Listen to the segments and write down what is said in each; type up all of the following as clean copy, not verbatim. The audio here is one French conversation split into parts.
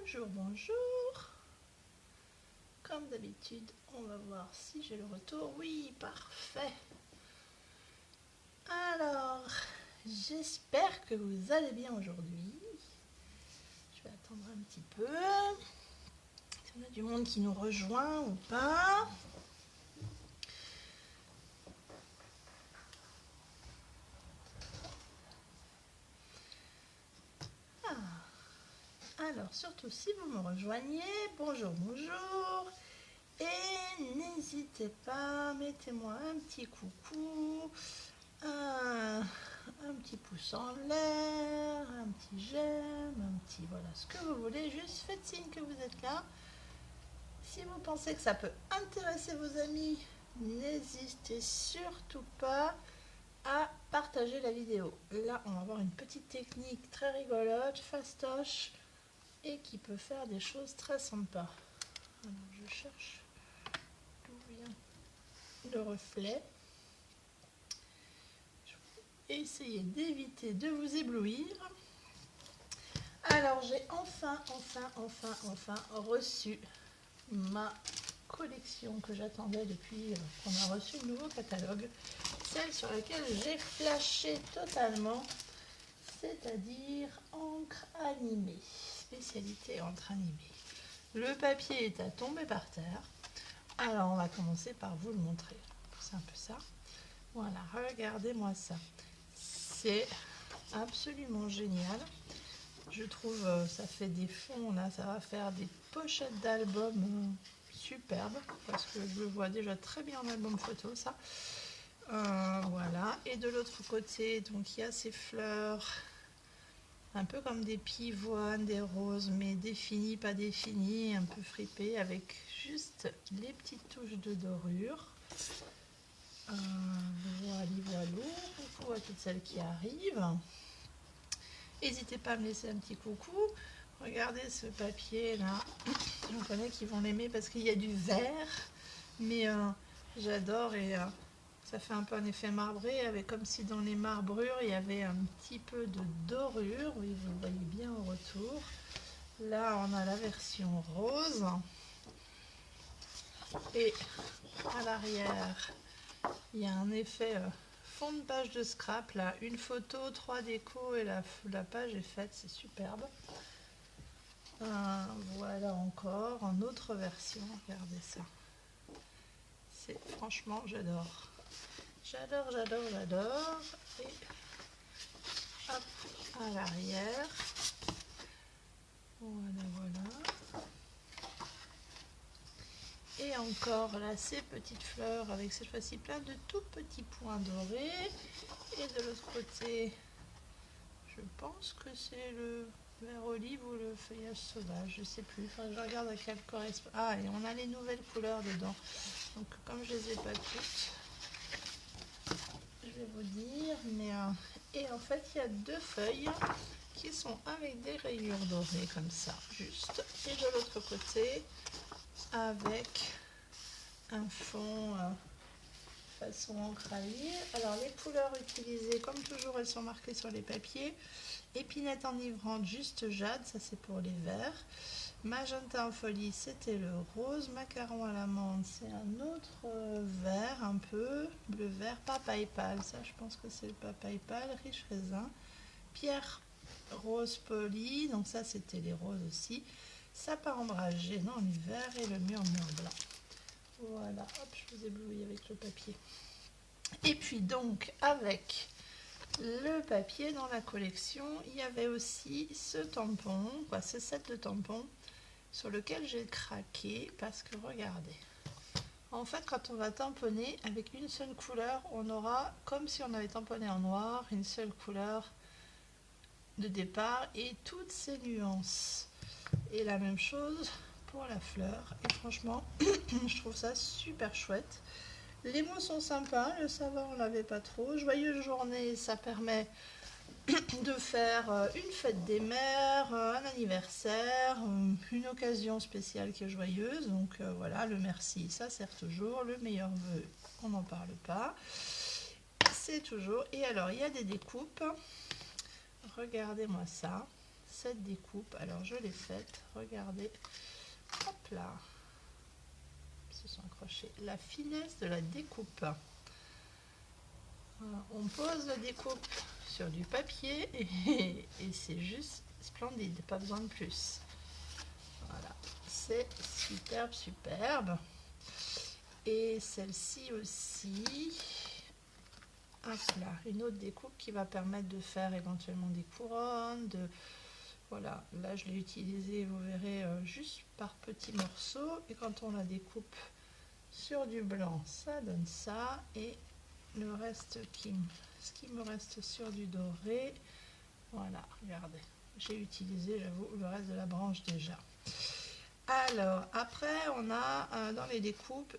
Bonjour, bonjour. Comme d'habitude, on va voir si j'ai le retour. Oui, parfait. Alors, j'espère que vous allez bien aujourd'hui. Je vais attendre un petit peu. Si on a du monde qui nous rejoint ou pas. Alors, surtout si vous me rejoignez, bonjour, bonjour. Et n'hésitez pas, mettez-moi un petit coucou, un petit pouce en l'air, un petit j'aime, un petit voilà, ce que vous voulez. Juste faites signe que vous êtes là. Si vous pensez que ça peut intéresser vos amis, n'hésitez surtout pas à partager la vidéo. Là, on va voir une petite technique très rigolote, fastoche, et qui peut faire des choses très sympas. Alors, je cherche d'où vient le reflet. Essayez d'éviter de vous éblouir. Alors, j'ai enfin reçu ma collection que j'attendais depuis qu'on a reçu le nouveau catalogue. Celle sur laquelle j'ai flashé totalement, c'est-à-dire encre animée. Spécialité encre animée. Le papier est à tomber par terre. Alors, on va commencer par vous le montrer. C'est un peu ça. Voilà, regardez-moi ça. C'est absolument génial. Je trouve ça fait des fonds, là, ça va faire des pochettes d'albums superbes, parce que je le vois déjà très bien en album photo, ça. Voilà, et de l'autre côté, donc il y a ces fleurs, un peu comme des pivoines, des roses, mais définies, pas définies, un peu fripées, avec juste les petites touches de dorure. Voilà, coucou à toutes celles qui arrivent. N'hésitez pas à me laisser un petit coucou. Regardez ce papier là. J'en connais qui vont l'aimer parce qu'il y a du vert, mais j'adore et ça fait un peu un effet marbré, avec comme si dans les marbrures il y avait un petit peu de dorure. Oui, vous le voyez bien au retour. Là, on a la version rose et à l'arrière, il y a un effet fond de page de scrap là, une photo, 3 décos et la page est faite, c'est superbe. Voilà encore en autre version, regardez ça. C'est franchement, j'adore. J'adore. Et hop, à l'arrière. Voilà. Et encore là, ces petites fleurs avec cette fois-ci plein de tout petits points dorés. Et de l'autre côté, je pense que c'est le vert olive ou le feuillage sauvage, je sais plus. Enfin, je regarde à quelle correspond. Ah, et on a les nouvelles couleurs dedans. Donc, comme je les ai pas toutes, je vais vous dire. Mais et en fait, il y a 2 feuilles qui sont avec des rayures dorées comme ça, juste. Et de l'autre côté, avec un fond façon encre à lire. Alors les couleurs utilisées, comme toujours, elles sont marquées sur les papiers. Épinette enivrante, juste jade, ça c'est pour les verts. Magenta en folie, c'était le rose. Macaron à l'amande, c'est un autre vert, un peu bleu vert. Papaye pâle, ça je pense que c'est le papaye pâle. Riche raisin. Pierre rose poli, donc ça c'était les roses aussi. Sapin ombragé dans l'hiver et le murmure blanc. Voilà, hop, je vous éblouis avec le papier. Et puis donc, avec le papier dans la collection, il y avait aussi ce tampon, ce set de tampons, sur lequel j'ai craqué, parce que regardez. En fait, quand on va tamponner avec une seule couleur, on aura, comme si on avait tamponné en noir, une seule couleur de départ et toutes ces nuances. Et la même chose pour la fleur. Et franchement, je trouve ça super chouette. Les mots sont sympas, le savant on l'avait pas trop. Joyeuse journée, ça permet de faire une fête des mères, un anniversaire, une occasion spéciale qui est joyeuse. Donc voilà, le merci, ça sert toujours. Le meilleur vœu, on n'en parle pas. C'est toujours. Et alors, il y a des découpes. Regardez-moi ça. cette découpe. Alors je l'ai faite, regardez, hop là, ils se sont accrochés. La finesse de la découpe. Voilà, on pose la découpe sur du papier et c'est juste splendide, pas besoin de plus. Voilà, c'est superbe, superbe. Et celle-ci aussi, hop là, une autre découpe qui va permettre de faire éventuellement des couronnes. Voilà, là je l'ai utilisée, vous verrez, juste par petits morceaux. Et quand on la découpe sur du blanc, ça donne ça. Et le reste ce qui me reste sur du doré, voilà, regardez, j'ai utilisé, j'avoue, le reste de la branche déjà. Alors, après, on a dans les découpes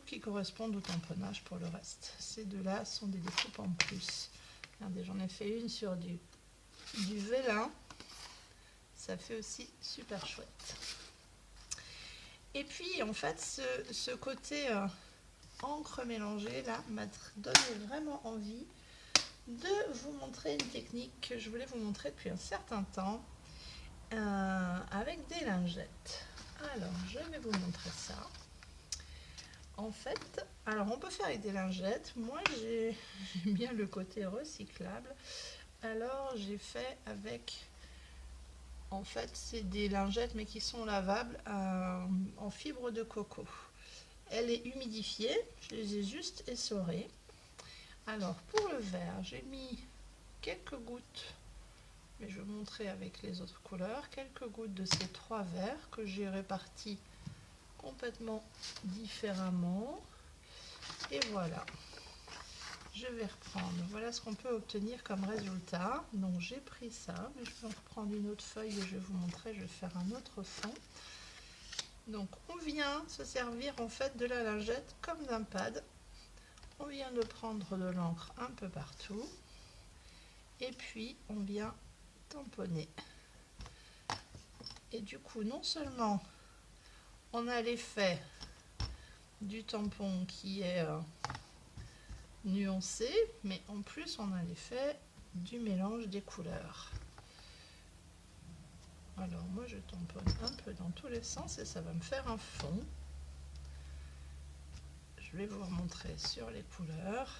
qui correspondent au tamponnage pour le reste. Ces deux-là sont des découpes en plus. Regardez, j'en ai fait une sur du vélin. Ça fait aussi super chouette. Et puis, en fait, ce côté encre mélangée, là, m'a donné vraiment envie de vous montrer une technique que je voulais vous montrer depuis un certain temps. Avec des lingettes. Alors, je vais vous montrer ça. En fait, alors on peut faire avec des lingettes. Moi, j'aime bien le côté recyclable. Alors, j'ai fait avec... En fait, c'est des lingettes, mais qui sont lavables en fibre de coco. Elle est humidifiée. Je les ai juste essorées. Alors, pour le vert, j'ai mis quelques gouttes... Mais je vais vous montrer avec les autres couleurs, quelques gouttes de ces trois verts que j'ai répartis complètement différemment. Et voilà, je vais reprendre. Voilà ce qu'on peut obtenir comme résultat. Donc j'ai pris ça, mais je peux en reprendre une autre feuille et je vais vous montrer, je vais faire un autre fond. Donc on vient se servir en fait de la lingette comme d'un pad. On vient de prendre de l'encre un peu partout. Et puis on vient tamponner. Et du coup, non seulement on a l'effet du tampon qui est nuancé, mais en plus on a l'effet du mélange des couleurs. Alors moi je tamponne un peu dans tous les sens et ça va me faire un fond. Je vais vous remontrer sur les couleurs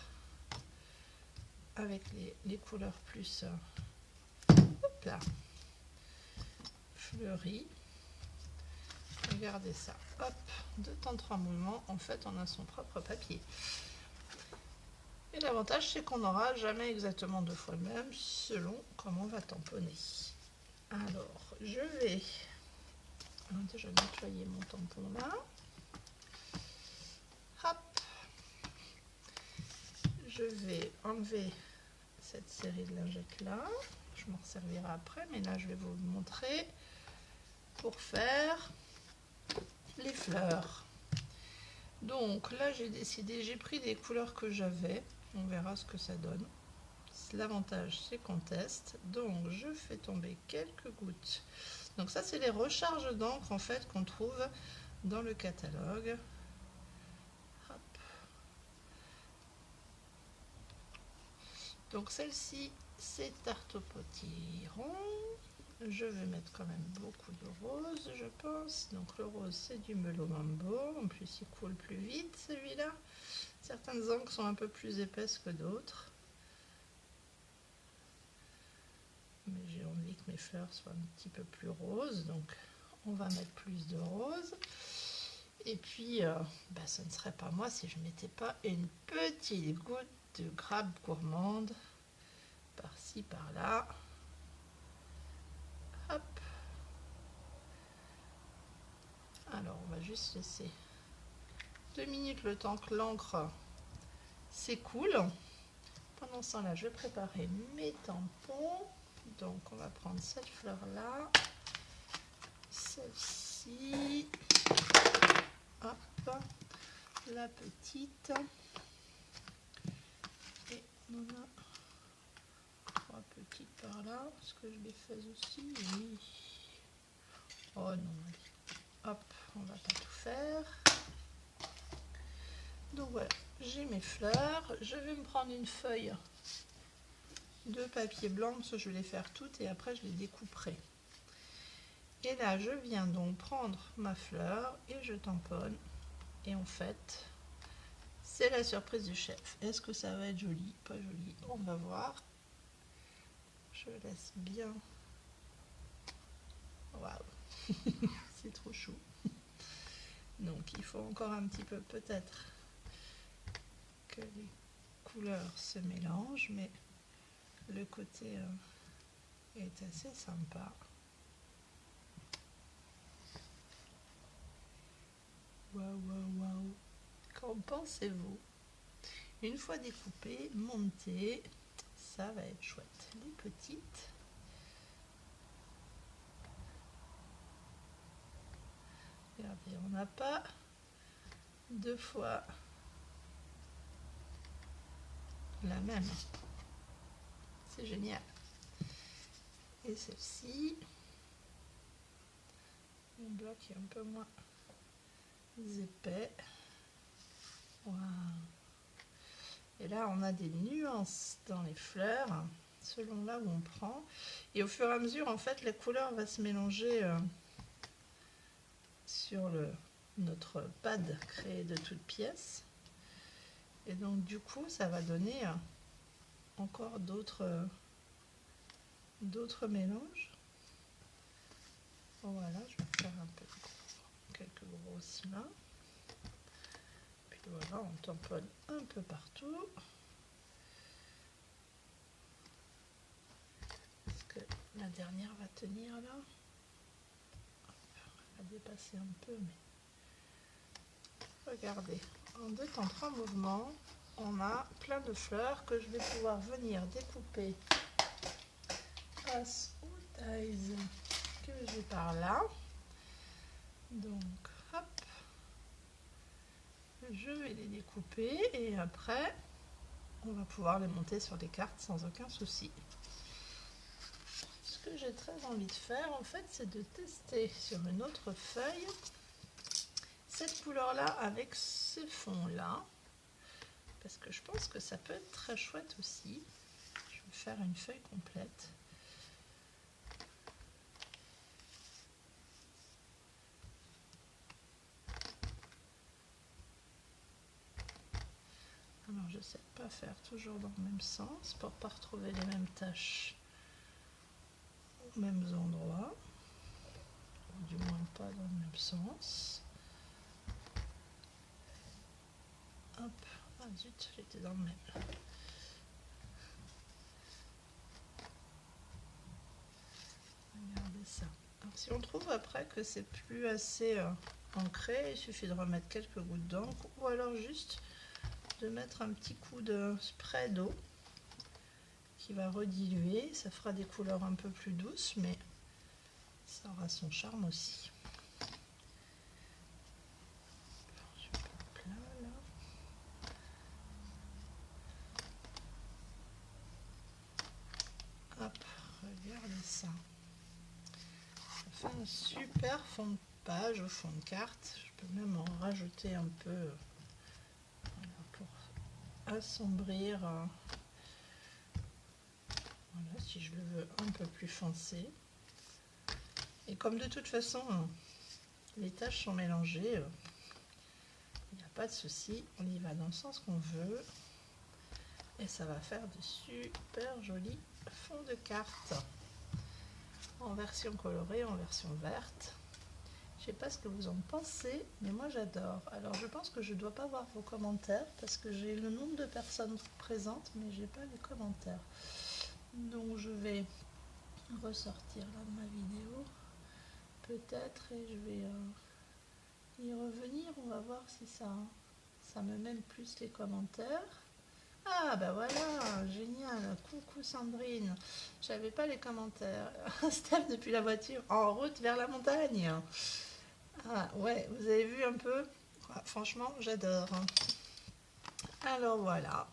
avec les couleurs plus hop là, fleuries. Regardez ça, hop, 2 temps 3 mouvements, en fait on a son propre papier. Et l'avantage c'est qu'on n'aura jamais exactement 2 fois le même selon comment on va tamponner. Alors je vais déjà nettoyer mon tampon là. Hop, je vais enlever cette série de lingettes là. Je m'en servirai après, mais là je vais vous montrer pour faire les fleurs. Donc là j'ai décidé, j'ai pris des couleurs que j'avais, on verra ce que ça donne. L'avantage c'est qu'on teste, donc je fais tomber quelques gouttes. Donc ça c'est les recharges d'encre en fait qu'on trouve dans le catalogue. Hop. Donc celle-ci c'est tarte au potiron. Je vais mettre quand même beaucoup de rose, je pense. Donc le rose c'est du Mellow Mambo, en plus il coule plus vite celui-là. Certaines encres sont un peu plus épaisses que d'autres. Mais j'ai envie que mes fleurs soient un petit peu plus roses, donc on va mettre plus de rose. Et puis, ça ne serait pas moi si je ne mettais pas une petite goutte de grappe gourmande par-ci, par-là. Hop. Alors, on va juste laisser 2 minutes le temps que l'encre s'écoule. Pendant ce temps-là, je vais préparer mes tampons. Donc, on va prendre cette fleur-là, celle-ci, hop, la petite, et on a 3 petites par là. Est-ce que je les fais aussi? Oui. Oh non, hop, on va pas tout faire. Donc voilà, j'ai mes fleurs. Je vais me prendre une feuille de papier blanc, parce que je vais les faire toutes et après je les découperai. Et là, je viens donc prendre ma fleur et je tamponne. Et en fait, c'est la surprise du chef. Est-ce que ça va être joli? Pas joli? On va voir. Je laisse bien. Waouh, c'est trop chou. Donc il faut encore un petit peu peut-être que les couleurs se mélangent, mais le côté est assez sympa. Waouh, waouh, waouh. Qu'en pensez-vous? Une fois découpé, monté, ça va être chouette. Les petites. Regardez, on n'a pas deux fois la même. C'est génial. Et celle-ci, le bloc est un peu moins épais. Wow. Et là, on a des nuances dans les fleurs, selon là où on prend. Et au fur et à mesure, en fait, la couleur va se mélanger sur notre pad créé de toutes pièces. Et donc, du coup, ça va donner encore d'autres mélanges. Voilà, je vais faire un peu quelques grosses mains. Puis voilà, on tamponne un peu partout. Est-ce que la dernière va tenir là? Elle va dépasser un peu, mais regardez, en 2 temps 3 mouvements, on a plein de fleurs que je vais pouvoir venir découper grâce aux tailles que j'ai par là. Donc, hop, je vais les découper et après, on va pouvoir les monter sur les cartes sans aucun souci. Ce que j'ai très envie de faire, en fait, c'est de tester sur une autre feuille cette couleur-là avec ces fonds-là. Parce que je pense que ça peut être très chouette aussi. Je vais faire une feuille complète. Alors j'essaie de ne pas faire toujours dans le même sens pour ne pas retrouver les mêmes taches aux mêmes endroits. Ou du moins pas dans le même sens. Hop, ah zut, j'étais dans le même. Regardez ça. Alors si on trouve après que c'est plus assez ancré, il suffit de remettre quelques gouttes d'encre ou alors juste de mettre un petit coup de spray d'eau qui va rediluer. Ça fera des couleurs un peu plus douces, mais ça aura son charme aussi. Je vais pas plat là. Hop, regardez ça. Ça fait un super fond de page au fond de carte. Je peux même en rajouter un peu voilà, pour assombrir. Voilà, si je le veux un peu plus foncé. Et comme de toute façon, les taches sont mélangées, il n'y a pas de souci. On y va dans le sens qu'on veut. Et ça va faire de super jolis fonds de carte. En version colorée, en version verte. Je sais pas ce que vous en pensez, mais moi j'adore. Alors je pense que je ne dois pas voir vos commentaires parce que j'ai le nombre de personnes présentes, mais j'ai pas les commentaires. Donc je vais ressortir là de ma vidéo, peut-être, et je vais y revenir. On va voir si ça me mène plus les commentaires. Ah bah voilà, génial, coucou Sandrine, j'avais pas les commentaires. Steph depuis la voiture, en route vers la montagne. Ah ouais, vous avez vu un peu? Ah, franchement, j'adore. Alors voilà,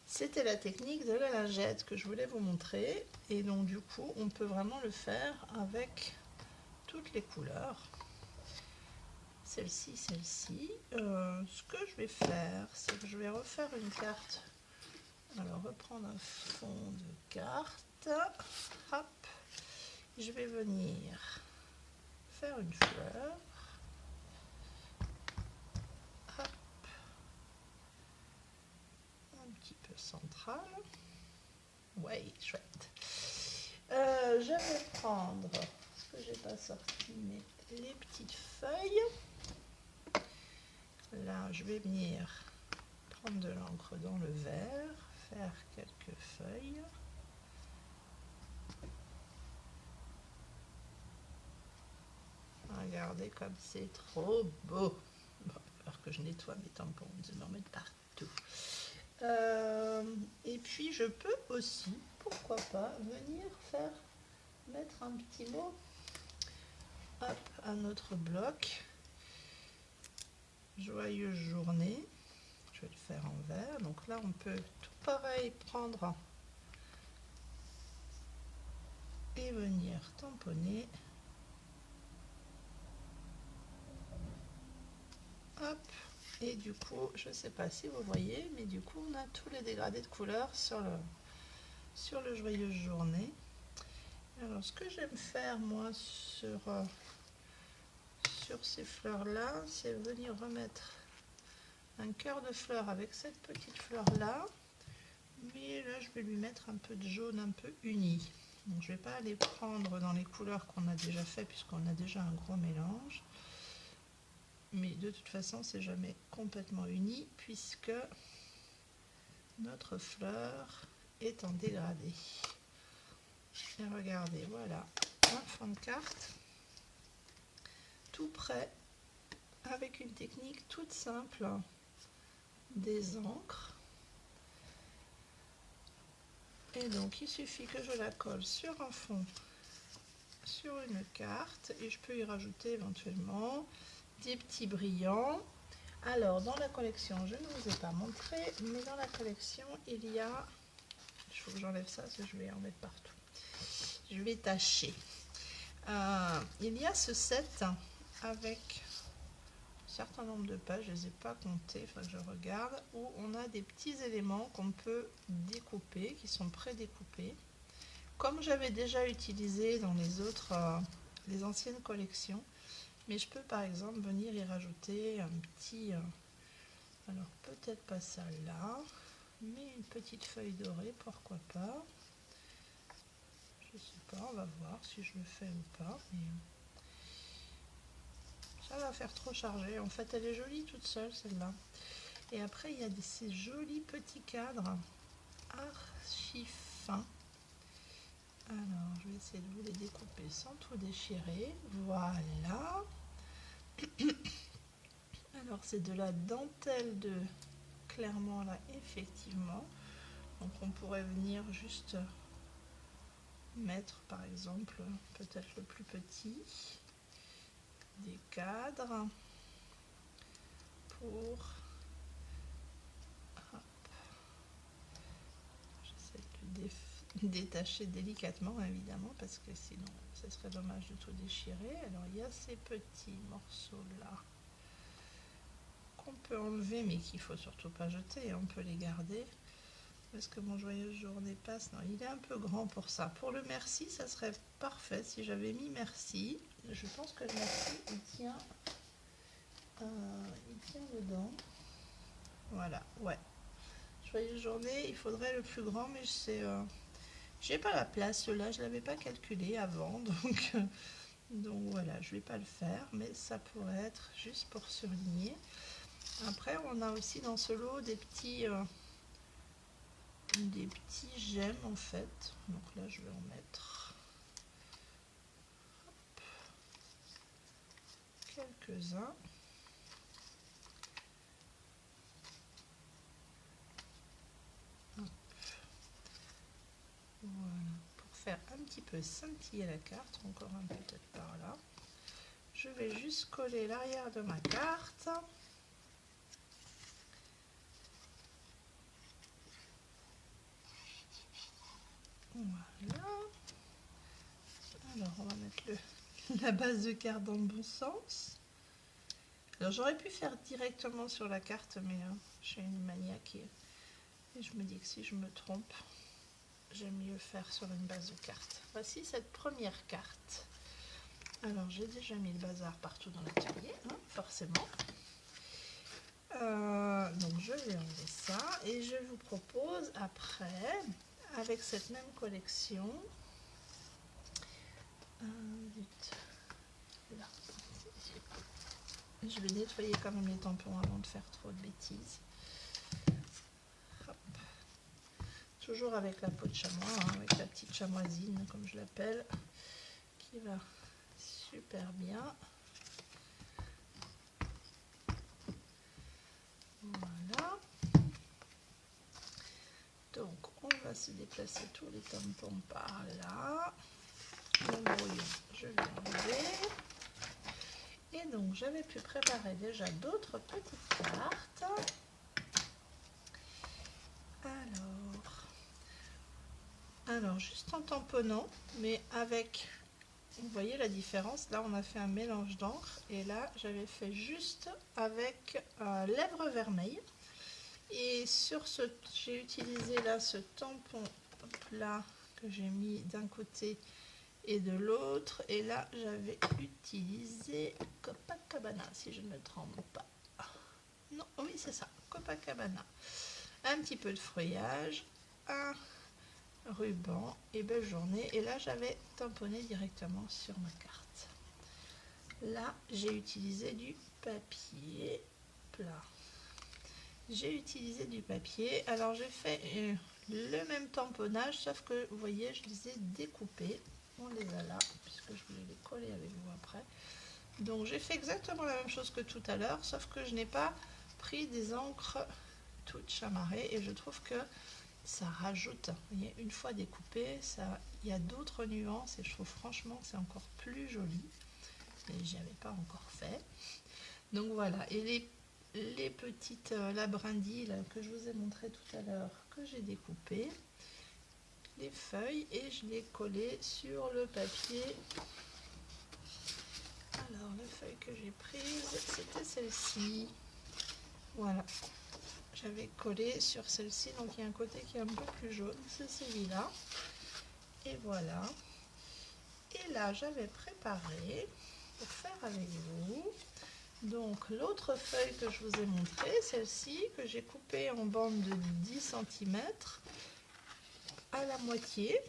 c'était la technique de la lingette que je voulais vous montrer. Et donc du coup, on peut vraiment le faire avec toutes les couleurs. Celle-ci, celle-ci. Ce que je vais faire, c'est que je vais refaire une carte Alors, reprendre un fond de carte. Hop. Je vais venir faire une fleur. Hop. Un petit peu central. Ouais, chouette. Je vais prendre, parce que j'ai pas sorti, mais les petites feuilles. Là, je vais venir prendre de l'encre dans le verre, faire quelques feuilles. Regardez comme c'est trop beau. Bon, alors que je nettoie mes tampons, de m'en mettre partout. Et puis je peux aussi, pourquoi pas, venir mettre un petit mot, hop, à notre bloc. Joyeuse journée. Je vais le faire en vert. Donc là, on peut tout pareil prendre et venir tamponner. Hop. Et du coup, je ne sais pas si vous voyez, mais du coup, on a tous les dégradés de couleurs sur le joyeuse journée. Alors, ce que j'aime faire, moi, sur ces fleurs-là, c'est venir remettre un cœur de fleur avec cette petite fleur-là. Mais là, je vais lui mettre un peu de jaune, un peu uni. Donc, je ne vais pas aller prendre dans les couleurs qu'on a déjà fait, puisqu'on a déjà un gros mélange. Mais de toute façon, c'est jamais complètement uni, puisque notre fleur est en dégradé. Et regardez, voilà, un fond de carte, tout prêt, avec une technique toute simple, des encres. Et donc, il suffit que je la colle sur un fond, sur une carte, et je peux y rajouter éventuellement des petits brillants. Alors, dans la collection, je ne vous ai pas montré, mais dans la collection, il y a... Il faut que j'enlève ça, parce que je vais en mettre partout. Je vais tâcher. Il y a ce set avec un certain nombre de pages, je ne les ai pas comptées, il faut que je regarde, où on a des petits éléments qu'on peut découper, qui sont pré-découpés. Comme j'avais déjà utilisé dans les anciennes collections, mais je peux par exemple venir y rajouter un petit, alors peut-être pas ça là, mais une petite feuille dorée, pourquoi pas. Je sais pas, on va voir si je le fais ou pas, mais ça va faire trop chargé. En fait, elle est jolie toute seule celle-là. Et après, il y a ces jolis petits cadres archi fins. Alors, je vais essayer de vous les découper sans tout déchirer. Voilà. Alors, c'est de la dentelle de Clermont là, effectivement. Donc, on pourrait venir juste mettre, par exemple, peut-être le plus petit, des cadres pour... J'essaie de détacher délicatement, évidemment, parce que sinon, ce serait dommage de tout déchirer. Alors, il y a ces petits morceaux-là qu'on peut enlever, mais qu'il ne faut surtout pas jeter. On peut les garder. Est-ce que mon joyeuse journée passe? Non, il est un peu grand pour ça. Pour le merci, ça serait parfait si j'avais mis merci. Je pense que le merci, il tient dedans. Voilà, ouais. Joyeuse journée, il faudrait le plus grand, mais j'ai pas la place. Là, je l'avais pas calculé avant, donc voilà, je vais pas le faire, mais ça pourrait être juste pour surligner. Après, on a aussi dans ce lot des petits gemmes en fait. Donc là, je vais en mettre quelques-uns. Voilà, pour faire un petit peu scintiller la carte, encore un peut-être par là. Je vais juste coller l'arrière de ma carte. Voilà. Alors, on va mettre la base de carte dans le bon sens. Alors, j'aurais pu faire directement sur la carte, mais j'ai une mania qui Et je me dis que si je me trompe, j'aime mieux faire sur une base de cartes. Voici cette première carte. Alors j'ai déjà mis le bazar partout dans le cahier, hein, forcément. Donc je vais enlever ça et je vous propose après, avec cette même collection, vite, là. Je vais nettoyer quand même les tampons avant de faire trop de bêtises. Hop. Toujours avec la peau de chamois, hein, avec la petite chamoisine comme je l'appelle, qui va super bien. Voilà. Donc on va se déplacer tous les tampons par là. Mon brouillon, je vais enlever. Et donc j'avais pu préparer déjà d'autres petites cartes. Alors juste en tamponnant, mais avec, vous voyez la différence, là on a fait un mélange d'encre et là j'avais fait juste avec lèvres vermeilles. Et sur ce, j'ai utilisé là ce tampon plat que j'ai mis d'un côté et de l'autre, et là j'avais utilisé Copacabana si je ne me trompe pas. Non, oui c'est ça, Copacabana. Un petit peu de feuillage, un ruban et belle journée. Et là j'avais tamponné directement sur ma carte. Là j'ai utilisé du papier plat. J'ai utilisé du papier. Alors j'ai fait le même tamponnage, sauf que vous voyez je les ai découpés. On les a là puisque je voulais les coller avec vous après. Donc j'ai fait exactement la même chose que tout à l'heure, sauf que je n'ai pas pris des encres toutes chamarrées et je trouve que ça rajoute, vous voyez, une fois découpé, ça, il y a d'autres nuances et je trouve franchement que c'est encore plus joli. Et j'y avais pas encore fait. Donc voilà, et les petites brindilles là, que je vous ai montré tout à l'heure, que j'ai découpées, les feuilles, et je les collais sur le papier. Alors la feuille que j'ai prise, c'était celle-ci. Voilà. J'avais collé sur celle-ci, donc il y a un côté qui est un peu plus jaune, c'est celui-là. Et voilà. Et là, j'avais préparé pour faire avec vous. Donc l'autre feuille que je vous ai montrée, celle-ci, que j'ai coupée en bande de 10 cm à la moitié.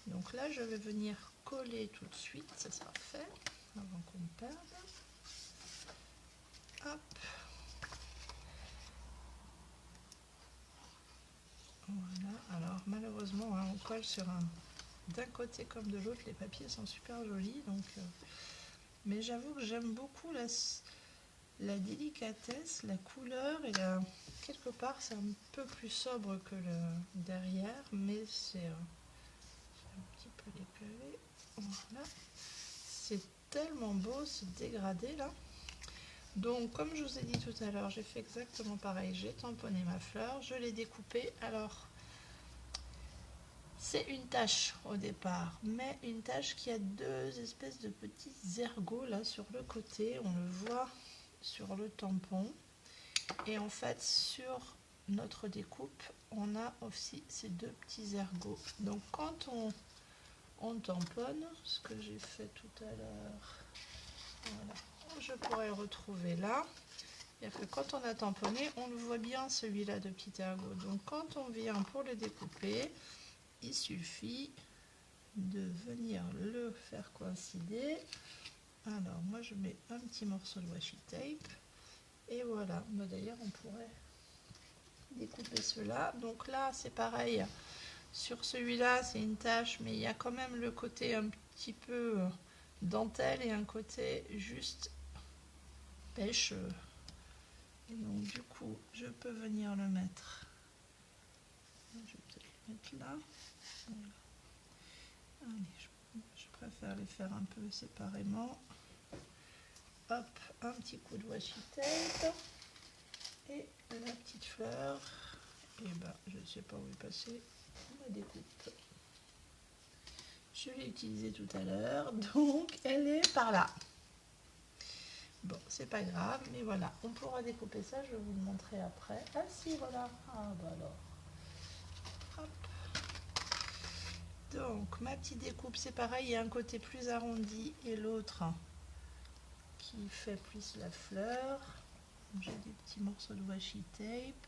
Donc là, je vais venir coller tout de suite, ça sera fait, avant qu'on me perde. Hop. Voilà, alors malheureusement hein, on colle sur d'un côté comme de l'autre, les papiers sont super jolis, donc, mais j'avoue que j'aime beaucoup la délicatesse, la couleur, et quelque part c'est un peu plus sobre que le derrière, mais c'est un petit peu décalé. Voilà, c'est tellement beau ce dégradé là. Donc comme je vous ai dit tout à l'heure, j'ai fait exactement pareil, j'ai tamponné ma fleur, je l'ai découpée. Alors c'est une tache au départ, mais une tache qui a deux espèces de petits ergots là sur le côté, on le voit sur le tampon. Et en fait sur notre découpe, on a aussi ces deux petits ergots. Donc quand on tamponne, ce que j'ai fait tout à l'heure, voilà, je pourrais le retrouver là. Et que quand on a tamponné, on le voit bien celui-là de petit ergot. Donc quand on vient pour le découper, il suffit de venir le faire coïncider. Alors moi je mets un petit morceau de washi tape et voilà. D'ailleurs on pourrait découper cela. Donc là c'est pareil, sur celui-là c'est une tache, mais il y a quand même le côté un petit peu dentelle et un côté juste pêche. Et donc du coup je peux venir le mettre, je vais peut-être le mettre là. Voilà. Allez, je préfère les faire un peu séparément. Hop, un petit coup de washi tape et la petite fleur. Et ben, je ne sais pas où est passée ma découpe. Je l'ai utilisée tout à l'heure, donc elle est par là. Bon, c'est pas grave, mais voilà, on pourra découper ça, je vais vous le montrer après. Ah si, voilà. Ah bah alors. Hop. Donc, ma petite découpe, c'est pareil, il y a un côté plus arrondi et l'autre qui fait plus la fleur. J'ai des petits morceaux de washi tape.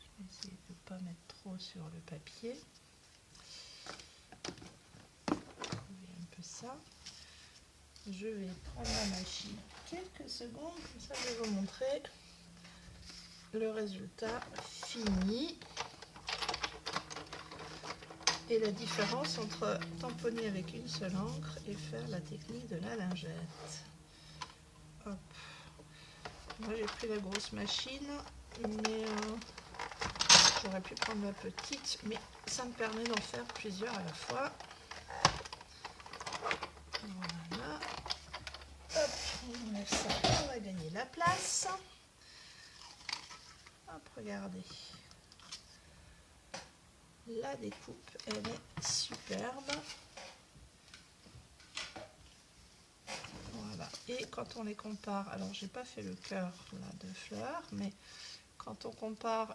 Je vais essayer de ne pas mettre trop sur le papier. Un peu ça. Je vais prendre ma machine quelques secondes, comme ça je vais vous montrer le résultat fini et la différence entre tamponner avec une seule encre et faire la technique de la lingette. Hop. Moi j'ai pris la grosse machine, mais j'aurais pu prendre la petite, mais ça me permet d'en faire plusieurs à la fois. Voilà. Hop, on enlève ça, on va gagner la place. Hop, regardez. La découpe, elle est superbe. Voilà. Et quand on les compare, alors j'ai pas fait le cœur là de fleurs, mais quand on compare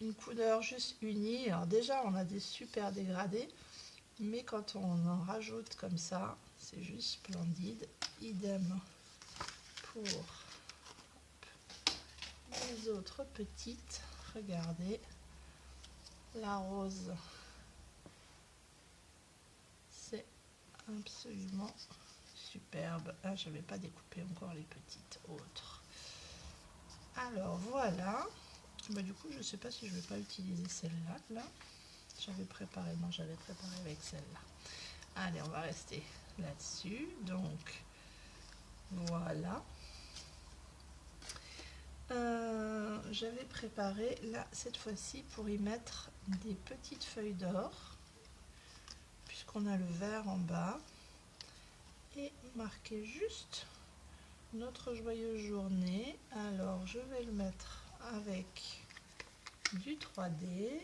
une couleur juste unie, alors déjà on a des super dégradés, mais quand on en rajoute comme ça, c'est juste splendide. Idem pour les autres petites. Regardez, la rose, c'est absolument superbe. Ah, je n'avais pas découpé encore les petites autres. Alors voilà. Bah, du coup, je ne sais pas si je ne vais pas utiliser celle-là. Là, j'avais préparé. Non, j'avais préparé avec celle-là. Allez, on va rester là-dessus. Donc voilà. J'avais préparé là cette fois-ci pour y mettre des petites feuilles d'or, puisqu'on a le vert en bas, et marquer juste notre joyeuse journée. Alors je vais le mettre avec du 3D.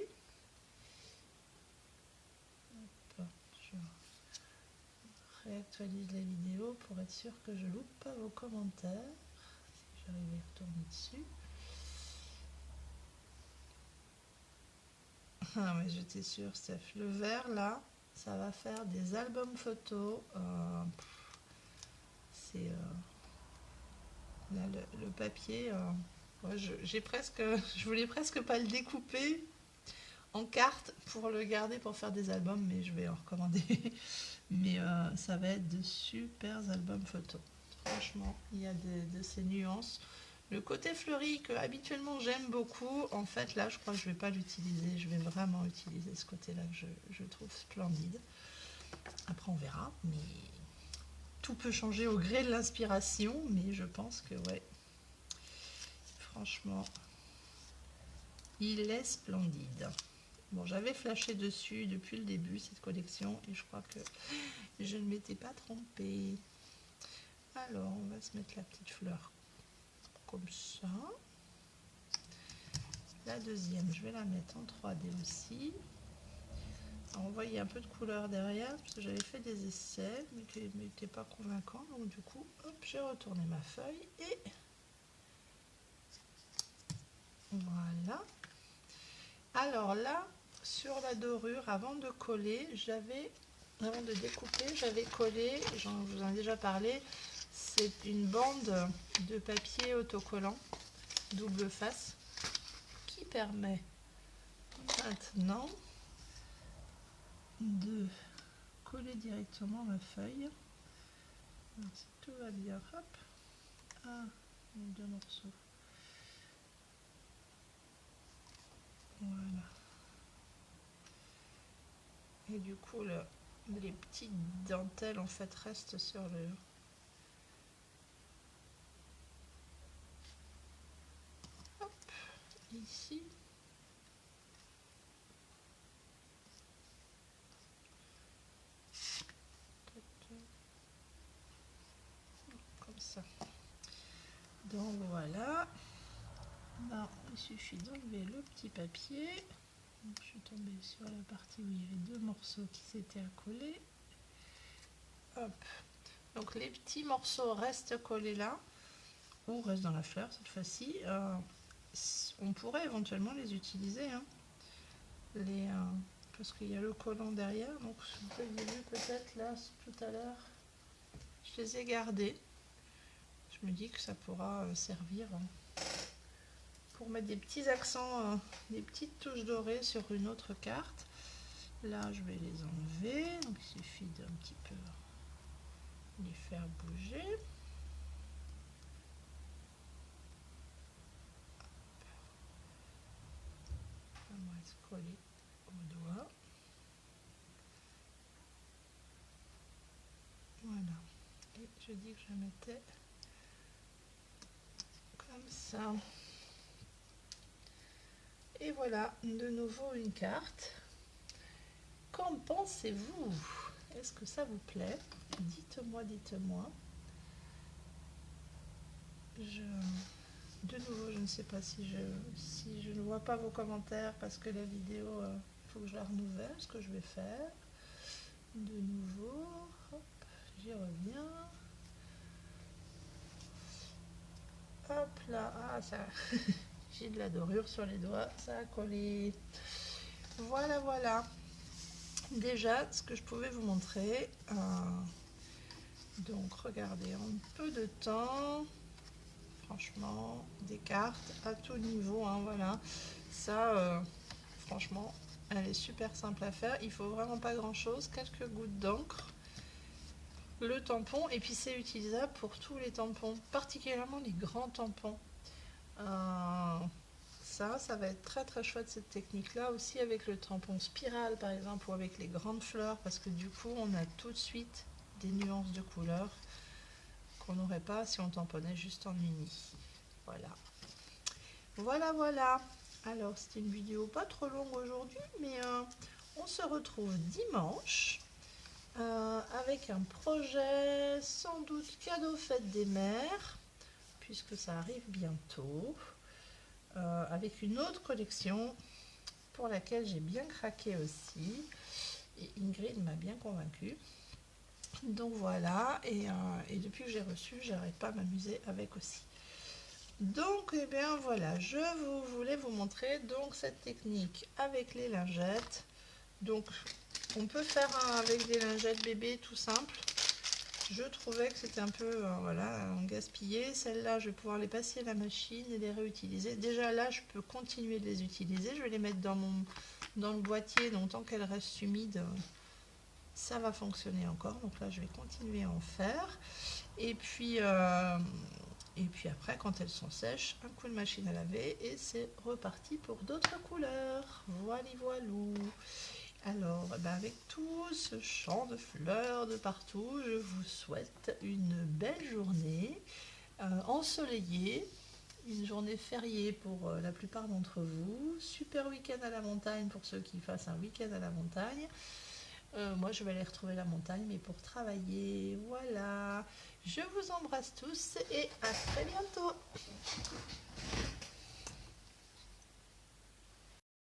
Hop, je réactualise la vidéo pour être sûr que je loupe pas vos commentaires. Si j'arrive à y retourner dessus. Ah mais j'étais sûre, Steph. Le vert là, ça va faire des albums photos. C'est là le papier. Ouais, je voulais presque pas le découper en carte pour le garder pour faire des albums, mais je vais en recommander. Mais ça va être de super albums photos. Franchement, il y a de ces nuances. Le côté fleuri que habituellement j'aime beaucoup, en fait là je crois que je ne vais pas l'utiliser, je vais vraiment utiliser ce côté-là que je trouve splendide. Après on verra, mais tout peut changer au gré de l'inspiration, mais je pense que ouais, franchement, il est splendide. Bon, j'avais flashé dessus depuis le début cette collection et je crois que je ne m'étais pas trompée. Alors on va se mettre la petite fleur comme ça. La deuxième, je vais la mettre en 3D aussi. Alors, on voit il y a un peu de couleur derrière parce que j'avais fait des essais mais qui n'étaient pas convaincants. Donc du coup, hop, j'ai retourné ma feuille et voilà. Alors là, sur la dorure, avant de coller, avant de découper, j'avais collé, je vous en ai déjà parlé, c'est une bande de papier autocollant double face qui permet maintenant de coller directement ma feuille. Alors, si tout va bien, hop, un ou deux morceaux. Voilà. Et du coup, les petites dentelles en fait restent sur le... Hop, ici. Comme ça. Donc voilà. Là, il suffit d'enlever le petit papier. Donc, je suis tombée sur la partie où il y avait deux morceaux qui s'étaient accolés. Hop. Donc les petits morceaux restent collés là, ou restent dans la fleur cette fois-ci. On pourrait éventuellement les utiliser, hein, parce qu'il y a le collant derrière. Donc vous avez vu peut-être là tout à l'heure, je les ai gardés. Je me dis que ça pourra servir pour mettre des petits accents, des petites touches dorées sur une autre carte. Là je vais les enlever, donc il suffit d'un petit peu les faire bouger. On va se coller au doigt. Voilà. Et je dis que je mettais comme ça. Et voilà, de nouveau une carte. Qu'en pensez-vous? Est-ce que ça vous plaît? Dites-moi, dites-moi. De nouveau, je ne sais pas si je ne vois pas vos commentaires parce que la vidéo, il faut que je la renouvelle, ce que je vais faire. De nouveau, hop, j'y reviens. Hop là, ah ça, j'ai de la dorure sur les doigts, ça a collé. Voilà, voilà. Déjà, ce que je pouvais vous montrer, donc regardez, en peu de temps, franchement, des cartes à tout niveau, hein, voilà. Ça, franchement, elle est super simple à faire. Il faut vraiment pas grand chose, quelques gouttes d'encre, le tampon, et puis c'est utilisable pour tous les tampons, particulièrement les grands tampons. Ça va être très très chouette cette technique là aussi avec le tampon spirale par exemple ou avec les grandes fleurs parce que du coup on a tout de suite des nuances de couleurs qu'on n'aurait pas si on tamponnait juste en uni. Voilà. Voilà, voilà. Alors c'est une vidéo pas trop longue aujourd'hui mais on se retrouve dimanche avec un projet sans doute cadeau fête des mères puisque ça arrive bientôt. Avec une autre collection pour laquelle j'ai bien craqué aussi et Ingrid m'a bien convaincue, donc voilà, et depuis que j'ai reçu j'arrête pas à m'amuser avec aussi. Donc et bien voilà, je voulais vous montrer donc cette technique avec les lingettes. Donc on peut faire avec des lingettes bébé tout simple. Je trouvais que c'était un peu voilà, gaspillé. Celles-là, je vais pouvoir les passer à la machine et les réutiliser. Déjà là, je peux continuer de les utiliser. Je vais les mettre dans le boîtier, donc tant qu'elles restent humides, ça va fonctionner encore. Donc là, je vais continuer à en faire. Et puis après, quand elles sont sèches, un coup de machine à laver et c'est reparti pour d'autres couleurs. Voilà, voilou. Alors, avec tout ce champ de fleurs de partout, je vous souhaite une belle journée ensoleillée, une journée fériée pour la plupart d'entre vous, super week-end à la montagne pour ceux qui fassent un week-end à la montagne. Moi, je vais aller retrouver la montagne, mais pour travailler. Voilà, je vous embrasse tous et à très bientôt.